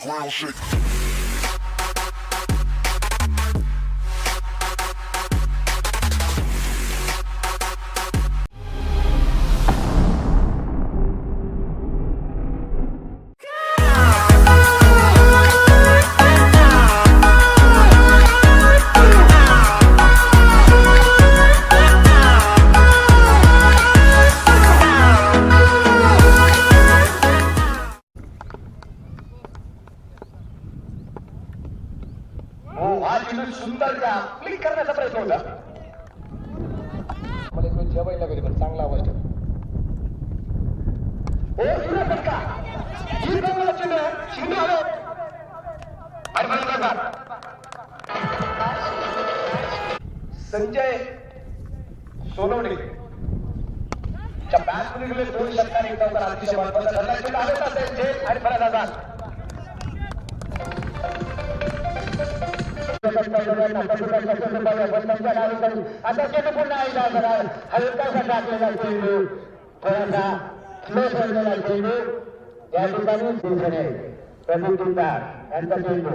ground shake. सुंदर click करण्याचा प्रयत्न होता. मला इकडे जेवायला लागली पण चांगला आवाज ठेव. ओ सुना फटका ही बंगला चिन्ह आलो आणि मला संजय सोनवणे च्या बॅट मध्ये 2 षटकांनी एकदा अतिशय महत्त्वाचा ठरला. चेंडू आलेला असेल आणि फलंदाज आता चेंडू पुन्हा एकदा जरा हलकासा टाकलेला चेंडू थोडासा स्लो सोडलेला चेंडू या ठिकाणी दिसणे प्रदीप तुंदार यांचा चेंडू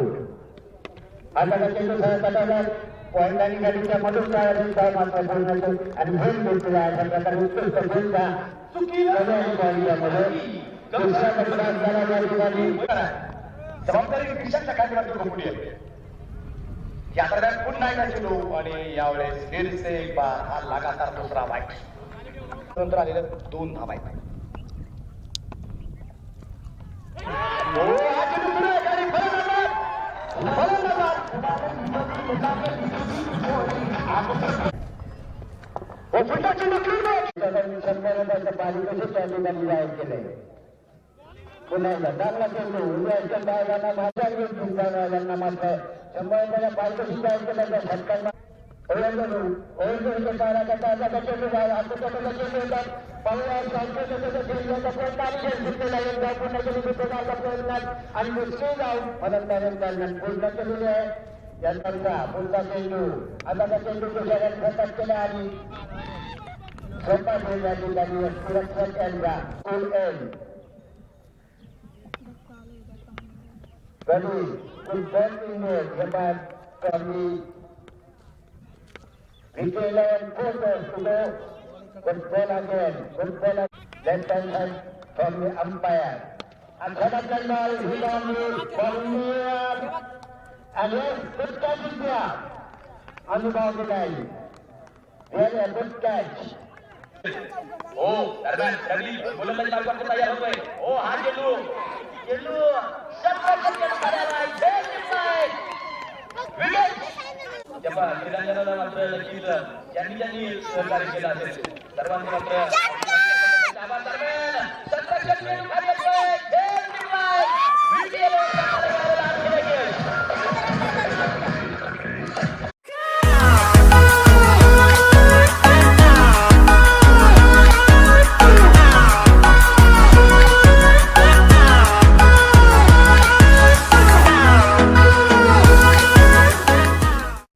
आता चेंडू कटाला पॉईंट आणि गाडीच्या मधून काय मात्र बोलण्याचं आणि भेट घेतलेला आहे. अशा प्रकारे उत्कृष्ट भूमिका दुसऱ्या कडून झाला या ठिकाणी जबाबदारी विषयाच्या खात्यावर कंपनी आहे. या दरम्यान पुन्हा एकदा चेंडू आणि यावेळेस फिर से एक बार हा लगातार दुसरा वाईट नंतर आलेल्या 2 धावा आहेत. पुन्हा एकदा चांगला चेंडू उद्याच्या बायलांना माझ्या यांना मात्र 100 पायथ्याशी जायचं त्याच्या षटकांना आणि दुसरी जाऊन पूर्ण केलेली आहे. यांचा पुढचा चेंडू आता त्या चेंडूच्या शर्यत खतात केला आणि स्वतः ठेवल्या ठिकाणी सुरक्षित यांचा फुल एंड कधी Vigilant focus to go. Good ball again. Good ball left hand side from the umpire. And Sadatan ball hit on the ball and yes, good catch is there on the boundary line. Really a good catch. ओ दरम्यान रवी गोलंदाजी मार्गावर तयार होतोय. ओ हा चेंडू शतक करायला जेव्हा क्रीडांगणाला मात्र नक्कीच ज्यांनी सहकार्य केलं असेल सर्वांनी मात्र